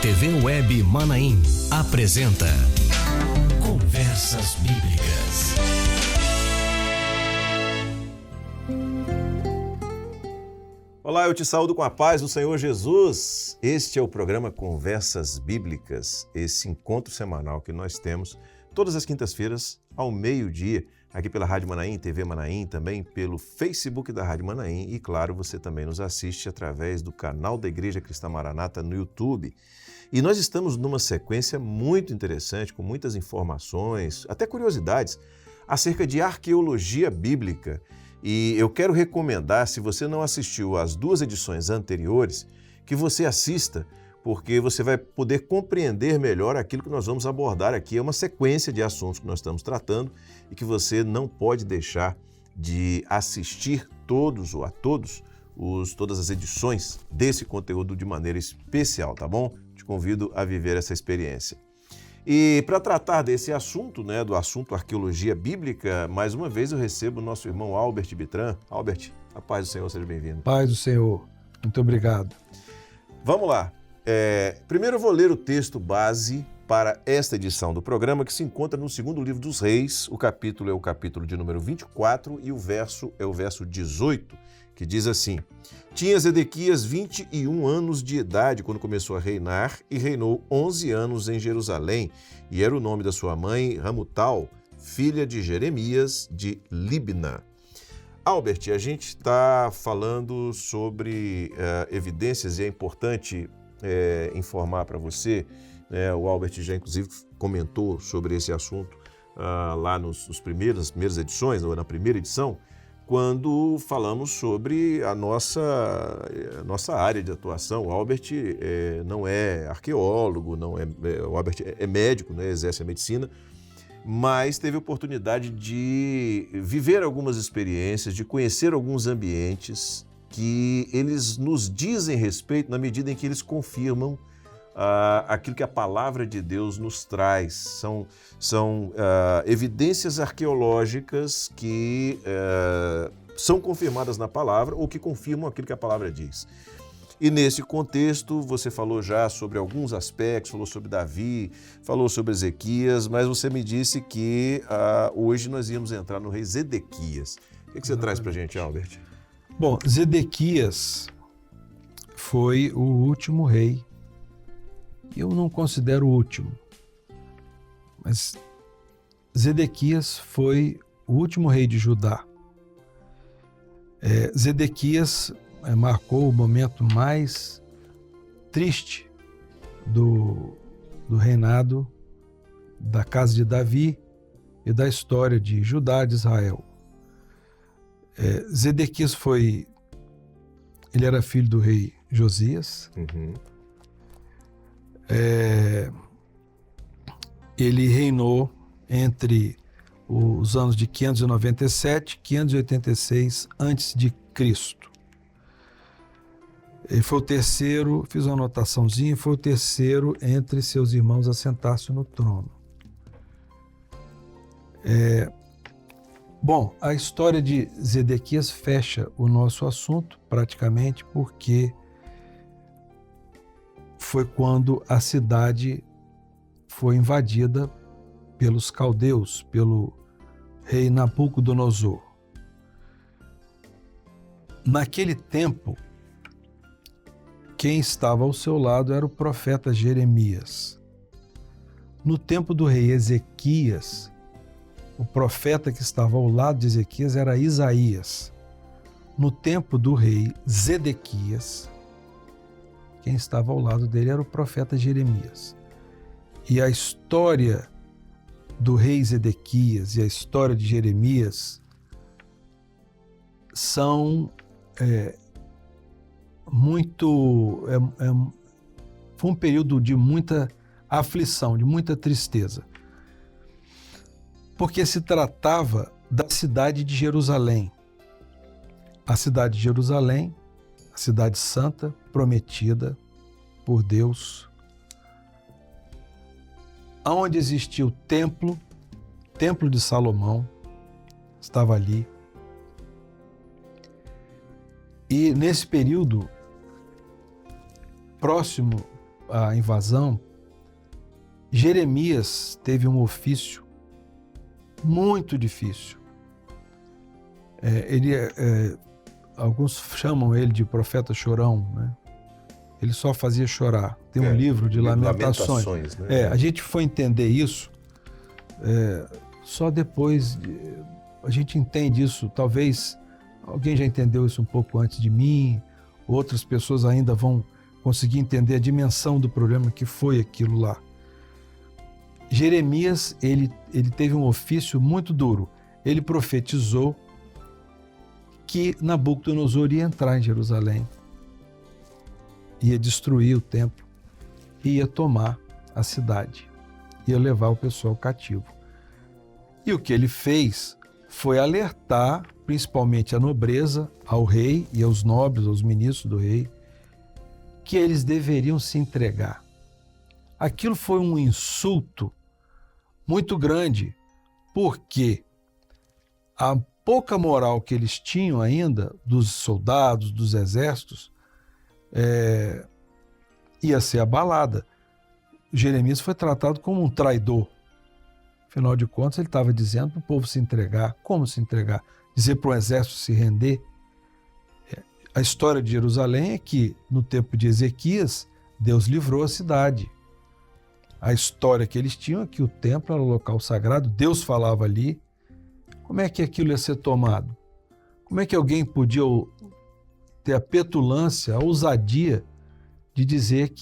TV Web Manaim apresenta Conversas Bíblicas. Olá, eu te saúdo com a paz do Senhor Jesus. Este é o programa Conversas Bíblicas, esse encontro semanal que nós temos todas as quintas-feiras ao meio-dia, aqui pela Rádio Manaim, TV Manaim, também pelo Facebook da Rádio Manaim e, claro, você também nos assiste através do canal da Igreja Cristã Maranata no YouTube. E nós estamos numa sequência muito interessante, com muitas informações, até curiosidades, acerca de arqueologia bíblica. E eu quero recomendar, se você não assistiu às 2 edições anteriores, que você assista, porque você vai poder compreender melhor aquilo que nós vamos abordar aqui. É uma sequência de assuntos que nós estamos tratando e que você não pode deixar de assistir todas as edições desse conteúdo de maneira especial, tá bom? Te convido a viver essa experiência. E para tratar desse assunto, do assunto arqueologia bíblica, mais uma vez eu recebo o nosso irmão Albert Bitran. Albert, a paz do Senhor, seja bem-vindo. Paz do Senhor, muito obrigado. Vamos lá. Primeiro eu vou ler o texto base para esta edição do programa, que se encontra no segundo livro dos Reis. O capítulo é o capítulo de número 24 e o verso é o verso 18, que diz assim: Tinha Zedequias 21 anos de idade quando começou a reinar e reinou 11 anos em Jerusalém, e era o nome da sua mãe Hamutal, filha de Jeremias de Libna. Albert, a gente está falando sobre evidências e é importante informar para você, o Albert já inclusive comentou sobre esse assunto lá nas primeiras edições, ou na primeira edição, quando falamos sobre a nossa área de atuação. O Albert não é arqueólogo, o Albert é médico, exerce a medicina, mas teve oportunidade de viver algumas experiências, de conhecer alguns ambientes que eles nos dizem respeito na medida em que eles confirmam aquilo que a palavra de Deus nos traz. São evidências arqueológicas que são confirmadas na palavra ou que confirmam aquilo que a palavra diz. E nesse contexto, você falou já sobre alguns aspectos, falou sobre Davi, falou sobre Ezequias, mas você me disse que hoje nós íamos entrar no rei Zedequias. O que você traz para a gente, Albert? Bom, Zedequias foi o último rei. Eu não considero o último, mas Zedequias foi o último rei de Judá. Zedequias marcou o momento mais triste do reinado da casa de Davi e da história de Judá, de Israel. Zedequias ele era filho do rei Josias. Uhum. Ele reinou entre os anos de 597 e 586 a.C. Ele foi o terceiro, fiz uma anotaçãozinha, foi o terceiro entre seus irmãos a sentar-se no trono. Bom, a história de Zedequias fecha o nosso assunto praticamente, porque foi quando a cidade foi invadida pelos caldeus, pelo rei Nabucodonosor. Naquele tempo, quem estava ao seu lado era o profeta Jeremias. No tempo do rei Ezequias, o profeta que estava ao lado de Ezequias era Isaías. No tempo do rei Zedequias, quem estava ao lado dele era o profeta Jeremias. E a história do rei Zedequias e a história de Jeremias são foi um período de muita aflição, de muita tristeza, porque se tratava da cidade de Jerusalém. A cidade de Jerusalém, a cidade santa, prometida por Deus, onde existia o templo de Salomão, estava ali. E nesse período, próximo a invasão, Jeremias teve um ofício muito difícil. Alguns chamam ele de profeta chorão, né? Ele só fazia chorar. Tem um livro de lamentações. Né? A gente foi entender isso só depois. A gente entende isso, talvez alguém já entendeu isso um pouco antes de mim, outras pessoas ainda vão conseguir entender a dimensão do problema que foi aquilo lá. Jeremias, ele teve um ofício muito duro. Ele profetizou que Nabucodonosor ia entrar em Jerusalém, ia destruir o templo, ia tomar a cidade, ia levar o pessoal cativo. E o que ele fez foi alertar, principalmente a nobreza, ao rei e aos nobres, aos ministros do rei, que eles deveriam se entregar. Aquilo foi um insulto muito grande, porque a pouca moral que eles tinham ainda, dos soldados, dos exércitos, ia ser abalada. Jeremias foi tratado como um traidor. Afinal de contas, ele estava dizendo para o povo se entregar. Como se entregar? Dizer para o exército se render. A história de Jerusalém é que, no tempo de Ezequias, Deus livrou a cidade. A história que eles tinham é que o templo era o local sagrado, Deus falava ali. Como é que aquilo ia ser tomado? Como é que alguém podia ter a petulância, a ousadia de dizer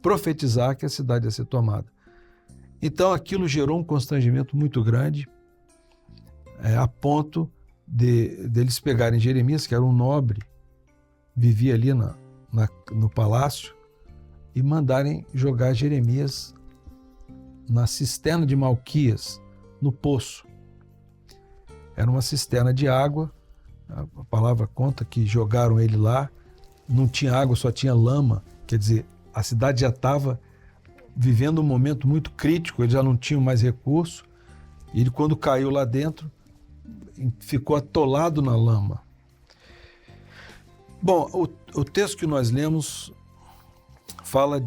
profetizar que a cidade ia ser tomada? Então aquilo gerou um constrangimento muito grande, a ponto deles pegarem Jeremias, que era um nobre, vivia ali no palácio, e mandarem jogar Jeremias na cisterna de Malquias, no poço. Era uma cisterna de água, a palavra conta que jogaram ele lá, não tinha água, só tinha lama, quer dizer, a cidade já estava vivendo um momento muito crítico, eles já não tinham mais recurso, e ele, quando caiu lá dentro, ficou atolado na lama. Bom, o texto que nós lemos fala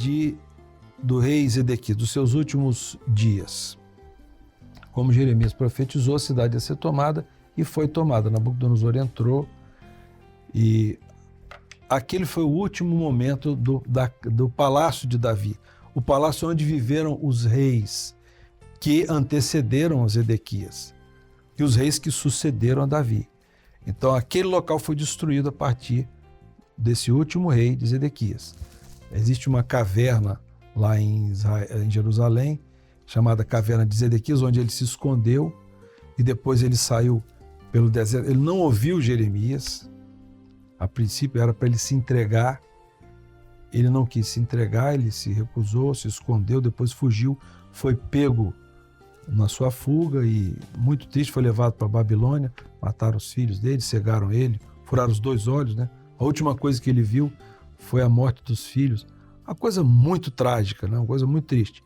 do rei Zedequias, dos seus últimos dias. Como Jeremias profetizou, a cidade ia ser tomada e foi tomada. Nabucodonosor entrou e aquele foi o último momento do palácio de Davi. O palácio onde viveram os reis que antecederam a Zedequias e os reis que sucederam a Davi. Então aquele local foi destruído a partir desse último rei de Zedequias. Existe uma caverna lá em Jerusalém, chamada Caverna de Zedequias, onde ele se escondeu e depois ele saiu pelo deserto. Ele não ouviu Jeremias, a princípio era para ele se entregar, ele não quis se entregar, ele se recusou, se escondeu, depois fugiu, foi pego na sua fuga e, muito triste, foi levado para a Babilônia, mataram os filhos dele, cegaram ele, furaram os 2 olhos, né? A última coisa que ele viu foi a morte dos filhos. Uma coisa muito trágica, né? Uma coisa muito triste.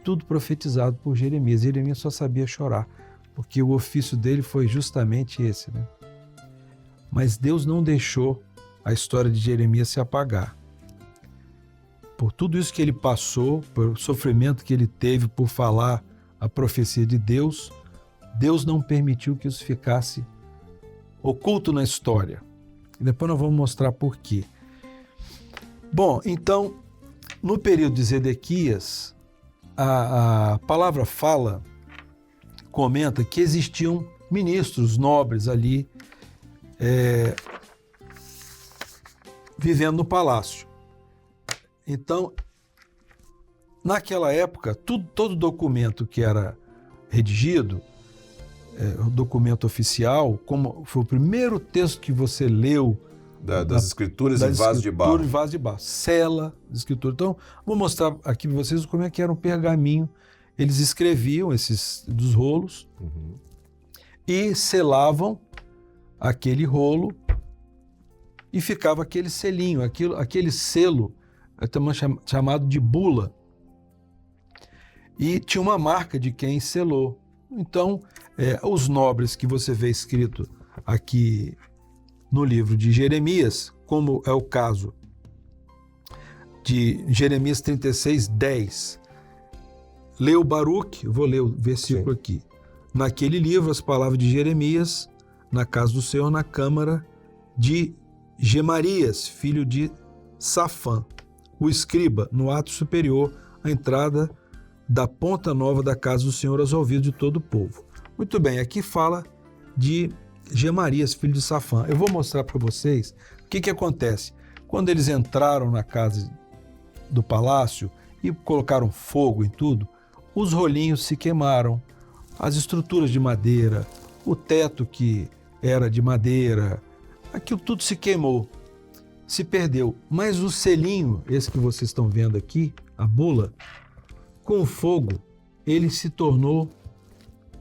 Tudo profetizado por Jeremias. Jeremias só sabia chorar, porque o ofício dele foi justamente esse, né? Mas Deus não deixou a história de Jeremias se apagar. Por tudo isso que ele passou, por sofrimento que ele teve por falar a profecia de Deus, Deus não permitiu que isso ficasse oculto na história. E depois nós vamos mostrar por quê. Bom, então, no período de Zedequias, a palavra comenta que existiam ministros nobres ali vivendo no palácio. Então, naquela época, todo documento que era redigido, documento oficial, como foi o primeiro texto que você leu, das escrituras em vaso de barro. Em vaso de barro, cela de escritura. Então, vou mostrar aqui para vocês como é que era um pergaminho. Eles escreviam dos rolos e selavam aquele rolo e ficava aquele selinho, aquele selo, também chamado de bula. E tinha uma marca de quem selou. Então, os nobres que você vê escrito aqui no livro de Jeremias, como é o caso de Jeremias 36, 10. Leu Baruque, vou ler o versículo aqui. Naquele livro, as palavras de Jeremias, na casa do Senhor, na câmara de Gemarias, filho de Safã, o escriba, no ato superior, à entrada da ponta nova da casa do Senhor, aos ouvidos de todo o povo. Muito bem, aqui fala de Gemarias, filho de Safã. Eu vou mostrar para vocês o que acontece. Quando eles entraram na casa do palácio e colocaram fogo em tudo, os rolinhos se queimaram, as estruturas de madeira, o teto que era de madeira, aquilo tudo se queimou, se perdeu. Mas o selinho, esse que vocês estão vendo aqui, a bula, com o fogo, ele se tornou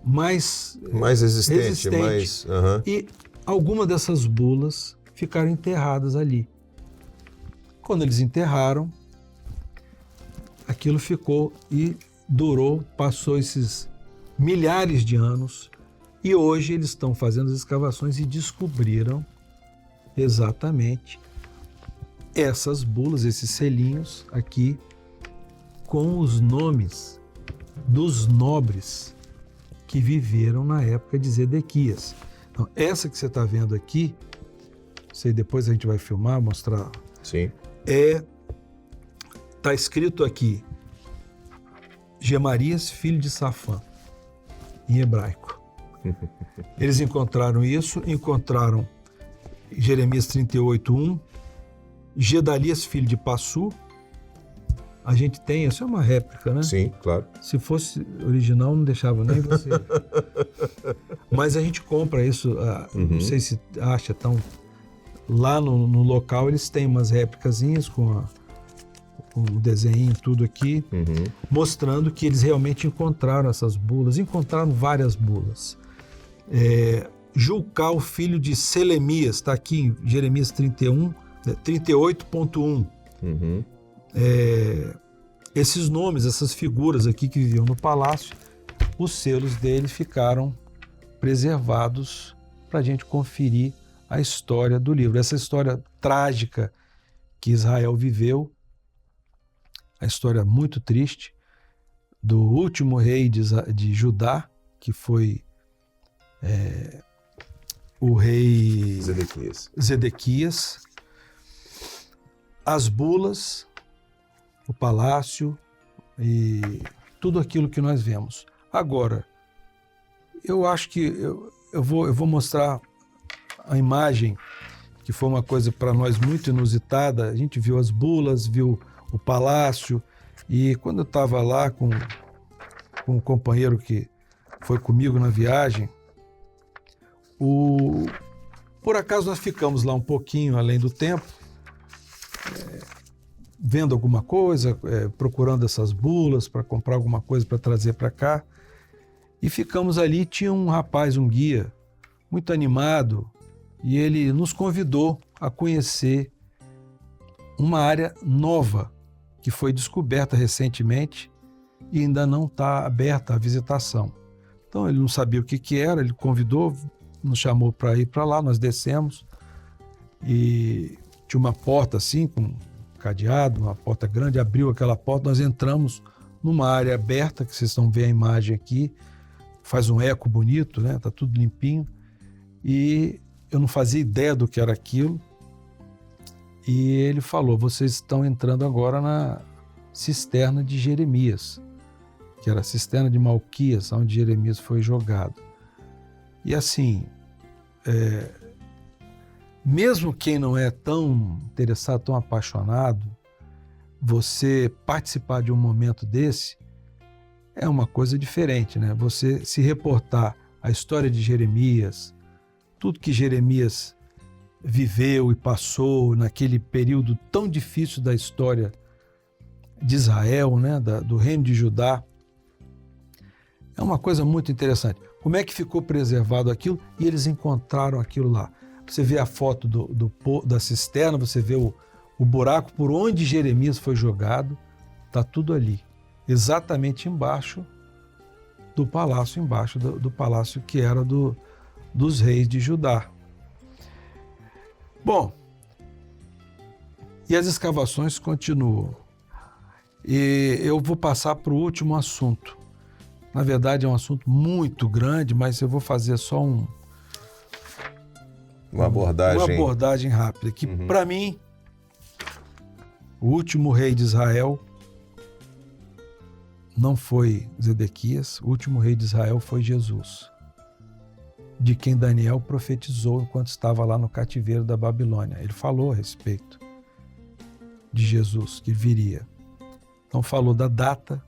mais resistente. Mais, E algumas dessas bulas ficaram enterradas ali. Quando eles enterraram, aquilo ficou e durou, passou esses milhares de anos, e hoje eles estão fazendo as escavações e descobriram exatamente essas bulas, esses selinhos aqui, com os nomes dos nobres que viveram na época de Zedequias. Então, essa que você está vendo aqui, sei, depois a gente vai filmar, mostrar. Sim. Está escrito aqui, Gemarias, filho de Safã, em hebraico. Eles encontraram isso, encontraram Jeremias 38:1, Gedalias, filho de Passu. A gente tem, isso é uma réplica, né? Sim, claro. Se fosse original, não deixava nem você. Mas a gente compra isso, não sei se acha tão... Lá no local eles têm umas réplicazinhas com o desenho e tudo aqui, mostrando que eles realmente encontraram essas bulas, encontraram várias bulas. Julcal, filho de Selemias, está aqui em Jeremias 38.1. Esses nomes, essas figuras aqui que viviam no palácio, os selos deles ficaram preservados para a gente conferir a história do livro. Essa história trágica que Israel viveu, a história muito triste do último rei de Judá, que foi o rei Zedequias. As bulas, o palácio e tudo aquilo que nós vemos. Agora, eu acho que eu vou mostrar a imagem, que foi uma coisa para nós muito inusitada. A gente viu as bulas, viu o palácio, e quando eu estava lá com um companheiro que foi comigo na viagem, por acaso nós ficamos lá um pouquinho além do tempo, vendo alguma coisa, procurando essas bulas para comprar alguma coisa para trazer para cá, e ficamos ali. Tinha um rapaz, um guia, muito animado, e ele nos convidou a conhecer uma área nova que foi descoberta recentemente e ainda não está aberta à visitação. Então ele não sabia o que era, ele convidou, nos chamou para ir para lá, nós descemos e tinha uma porta assim, com cadeado, uma porta grande, abriu aquela porta, nós entramos numa área aberta, que vocês estão vendo a imagem aqui, faz um eco bonito, né? Tá tudo limpinho, e eu não fazia ideia do que era aquilo, e ele falou: vocês estão entrando agora na cisterna de Jeremias, que era a cisterna de Malquias, onde Jeremias foi jogado. E assim, mesmo quem não é tão interessado, tão apaixonado, você participar de um momento desse é uma coisa diferente, né? Você se reportar a história de Jeremias, tudo que Jeremias viveu e passou naquele período tão difícil da história de Israel, né? Do reino de Judá, é uma coisa muito interessante. Como é que ficou preservado aquilo? E eles encontraram aquilo lá. Você vê a foto da cisterna, você vê o buraco por onde Jeremias foi jogado, está tudo ali, exatamente embaixo do palácio, do palácio que era dos reis de Judá. Bom, E as escavações continuam. E eu vou passar para o último assunto. Na verdade, é um assunto muito grande, mas eu vou fazer só uma abordagem rápida. Que, para mim, o último rei de Israel não foi Zedequias, o último rei de Israel foi Jesus, de quem Daniel profetizou enquanto estava lá no cativeiro da Babilônia. Ele falou a respeito de Jesus, que viria. Então falou da data,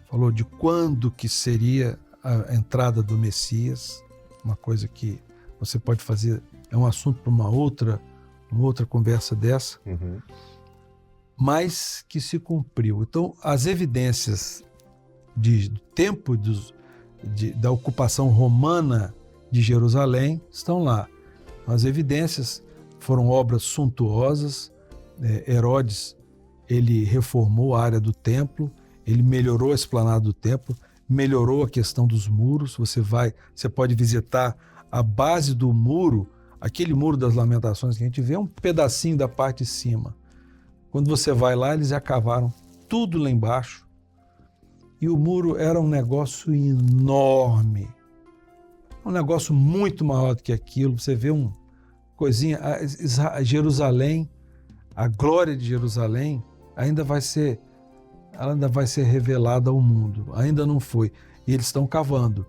falou de quando que seria a entrada do Messias, uma coisa que você pode fazer, é um assunto para uma outra conversa dessa, mas que se cumpriu. Então, as evidências do tempo da ocupação romana de Jerusalém estão lá. As evidências foram obras suntuosas. Herodes, ele reformou a área do templo, ele melhorou a esplanada do templo, melhorou a questão dos muros. Você pode visitar a base do muro, aquele muro das Lamentações que a gente vê, um pedacinho da parte de cima. Quando você vai lá, eles já cavaram tudo lá embaixo. E o muro era um negócio enorme, um negócio muito maior do que aquilo. Você vê uma coisinha, Jerusalém, a glória de Jerusalém ainda vai ser revelada ao mundo, ainda não foi. E eles estão cavando.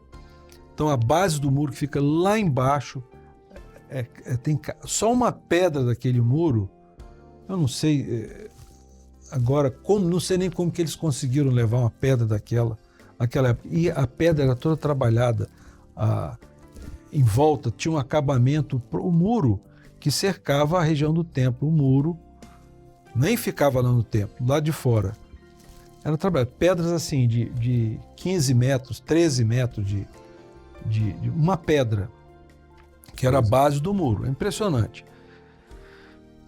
Então a base do muro que fica lá embaixo, tem só uma pedra daquele muro, eu não sei... Agora, não sei nem como que eles conseguiram levar uma pedra naquela época. E a pedra era toda trabalhada. Em volta tinha um acabamento, o muro que cercava a região do templo. O muro nem ficava lá no templo, lá de fora. Era trabalhado. Pedras assim de 15 metros, 13 metros de uma pedra, que era a base do muro. É impressionante.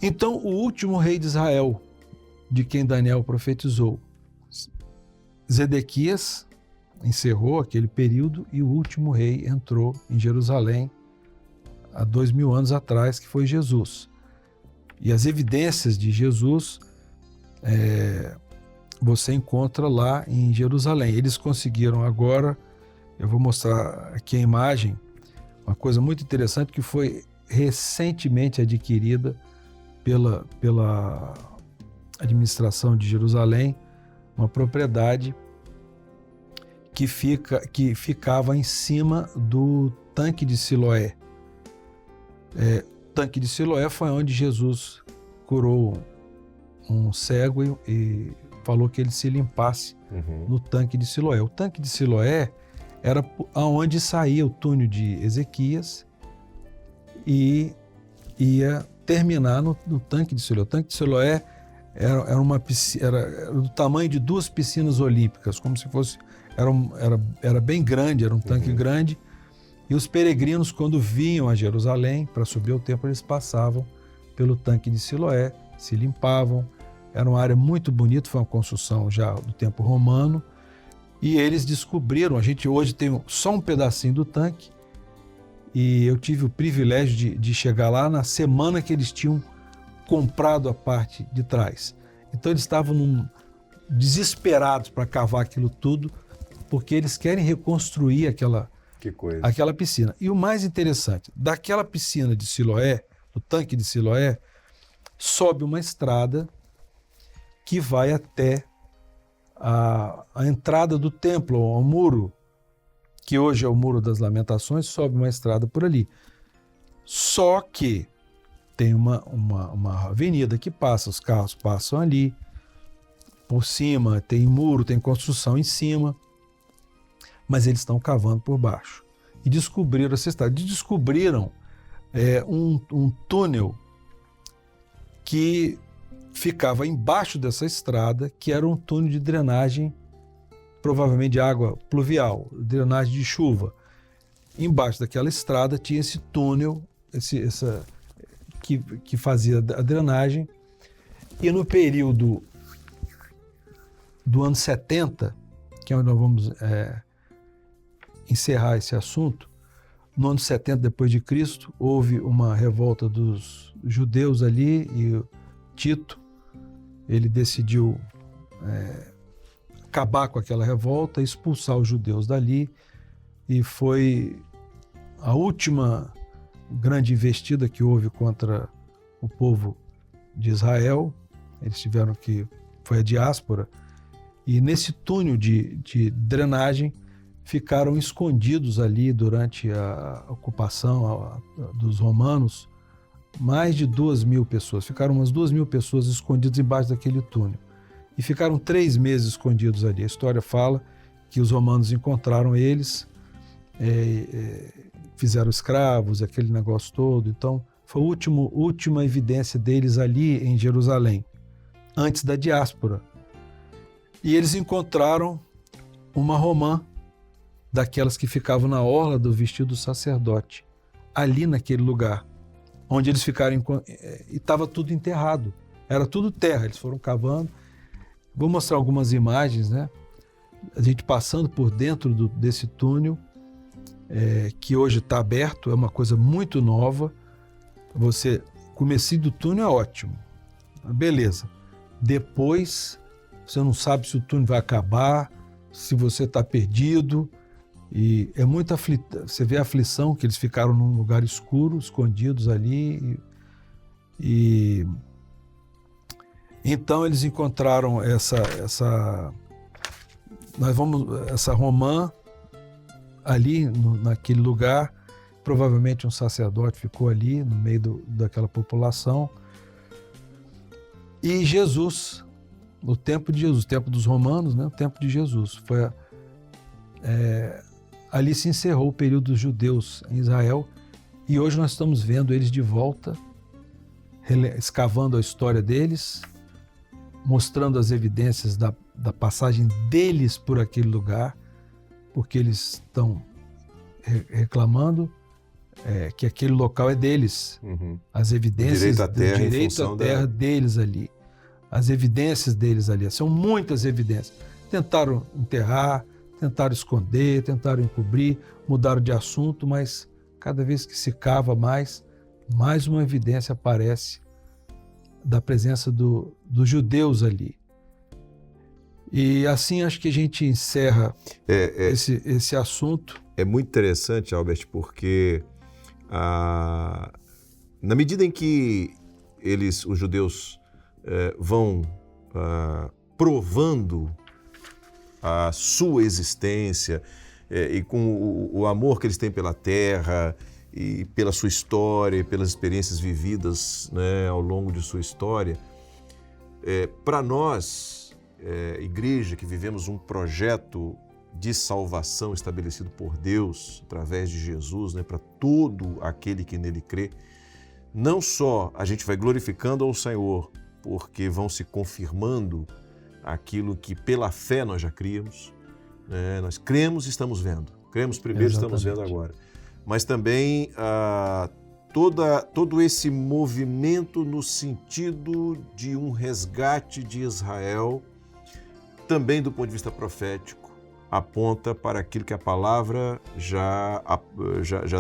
Então, o último rei de Israel, de quem Daniel profetizou, Zedequias, encerrou aquele período e o último rei entrou em Jerusalém há 2000 anos atrás, que foi Jesus. E as evidências de Jesus você encontra lá em Jerusalém. Eles conseguiram agora, eu vou mostrar aqui a imagem, uma coisa muito interessante que foi recentemente adquirida pela administração de Jerusalém, uma propriedade que ficava em cima do tanque de Siloé. O tanque de Siloé foi onde Jesus curou um cego e falou que ele se limpasse no tanque de Siloé. O tanque de Siloé era aonde saía o túnel de Ezequias e ia terminar no tanque de Siloé. O tanque de Siloé era do tamanho de 2 piscinas olímpicas, como se fosse... Era bem grande, era um tanque grande. E os peregrinos, quando vinham a Jerusalém para subir ao templo, eles passavam pelo tanque de Siloé, se limpavam. Era uma área muito bonita, foi uma construção já do tempo romano. E eles descobriram, a gente hoje tem só um pedacinho do tanque, e eu tive o privilégio de chegar lá na semana que eles tinham comprado a parte de trás. Então eles estavam desesperados para cavar aquilo tudo, porque eles querem reconstruir aquela piscina. E o mais interessante, daquela piscina de Siloé, do tanque de Siloé, sobe uma estrada que vai até a entrada do templo, ao muro, que hoje é o Muro das Lamentações, sobe uma estrada por ali. Só que tem uma avenida que passa, os carros passam ali, por cima tem muro, tem construção em cima, mas eles estão cavando por baixo. E descobriram essa estrada. Descobriram um túnel que ficava embaixo dessa estrada, que era um túnel de drenagem, provavelmente de água pluvial, drenagem de chuva. Embaixo daquela estrada tinha esse túnel, que fazia a drenagem. E no período do ano 70, que é onde nós vamos encerrar esse assunto, no ano 70 depois de Cristo, houve uma revolta dos judeus ali, e Tito ele decidiu acabar com aquela revolta, expulsar os judeus dali, e foi a última grande investida que houve contra o povo de Israel. Eles tiveram que... foi a diáspora, e nesse túnel de drenagem ficaram escondidos ali durante a ocupação dos romanos, mais de 2.000 pessoas. Ficaram umas 2.000 pessoas escondidas embaixo daquele túnel. E ficaram 3 meses escondidos ali. A história fala que os romanos encontraram eles, fizeram escravos, aquele negócio todo. Então, foi a última evidência deles ali em Jerusalém, antes da diáspora. E eles encontraram uma romã, daquelas que ficavam na orla do vestido do sacerdote, ali naquele lugar, onde eles ficaram, e estava tudo enterrado, era tudo terra, eles foram cavando. Vou mostrar algumas imagens, né? A gente passando por dentro desse túnel, que hoje está aberto, é uma coisa muito nova. Comecinho do túnel é ótimo, beleza. Depois, você não sabe se o túnel vai acabar, se você está perdido, e é muito você vê a aflição, que eles ficaram num lugar escuro, escondidos ali, então eles encontraram essa romã ali naquele lugar. Provavelmente um sacerdote ficou ali no meio daquela população. E Jesus, o tempo de Jesus, o tempo dos romanos, né? O tempo de Jesus, ali se encerrou o período dos judeus em Israel, e hoje nós estamos vendo eles de volta, escavando a história deles, mostrando as evidências da passagem deles por aquele lugar, porque eles estão reclamando que aquele local é deles. Uhum. As evidências do direito à terra deles ali. As evidências deles ali. São muitas evidências. Tentaram enterrar, tentaram esconder, tentaram encobrir, mudaram de assunto, mas cada vez que se cava mais uma evidência aparece da presença dos judeus ali. E assim acho que a gente encerra esse assunto. É muito interessante, Albert, porque na medida em que os judeus vão provando a sua existência e com o amor que eles têm pela terra e pela sua história e pelas experiências vividas, né, ao longo de sua história, para nós, igreja, que vivemos um projeto de salvação estabelecido por Deus através de Jesus, né, para todo aquele que nele crê, não só a gente vai glorificando ao Senhor porque vão se confirmando aquilo que pela fé nós já críamos, né? Nós cremos e estamos vendo. Cremos primeiro, exatamente. Estamos vendo agora. Mas também todo esse movimento no sentido de um resgate de Israel, também do ponto de vista profético, aponta para aquilo que a palavra já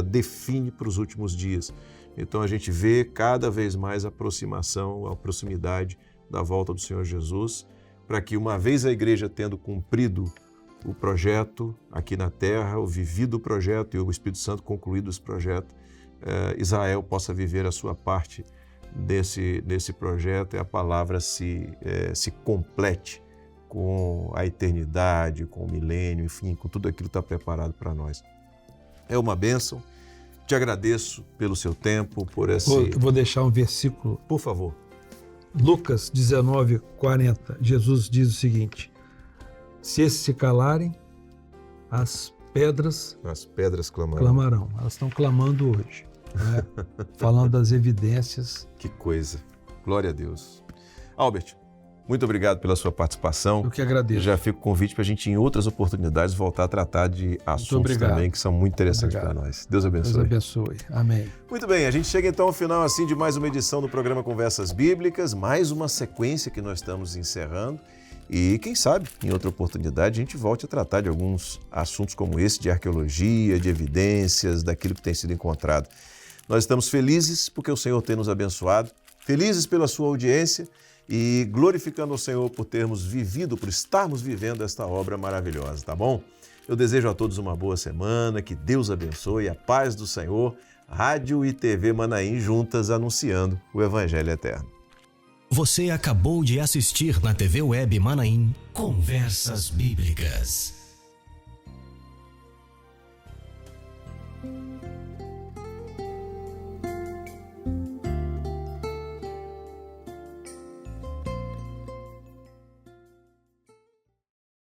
define para os últimos dias. Então a gente vê cada vez mais a proximidade da volta do Senhor Jesus, para que uma vez a igreja tendo cumprido o projeto aqui na terra, o vivido o projeto e o Espírito Santo concluído esse projeto, Israel possa viver a sua parte desse projeto e a palavra se complete com a eternidade, com o milênio, enfim, com tudo aquilo que está preparado para nós. É uma bênção. Te agradeço pelo seu tempo, por esse... Vou deixar um versículo. Por favor. Lucas 19:40. Jesus diz o seguinte: se esses se calarem, as pedras clamarão. Elas estão clamando hoje, né? Falando das evidências. Que coisa. Glória a Deus. Albert, muito obrigado pela sua participação. Eu que agradeço. Já fica o convite para a gente, em outras oportunidades, voltar a tratar de assuntos também que são muito interessantes para nós. Deus abençoe. Deus abençoe. Amém. Muito bem, a gente chega então ao final assim de mais uma edição do programa Conversas Bíblicas, mais uma sequência que nós estamos encerrando. E quem sabe, em outra oportunidade, a gente volte a tratar de alguns assuntos como esse, de arqueologia, de evidências, daquilo que tem sido encontrado. Nós estamos felizes porque o Senhor tem nos abençoado. Felizes pela sua audiência e glorificando ao Senhor por estarmos vivendo esta obra maravilhosa, tá bom? Eu desejo a todos uma boa semana, que Deus abençoe, a paz do Senhor, Rádio e TV Manaim juntas anunciando o Evangelho Eterno. Você acabou de assistir na TV Web Manaim Conversas Bíblicas.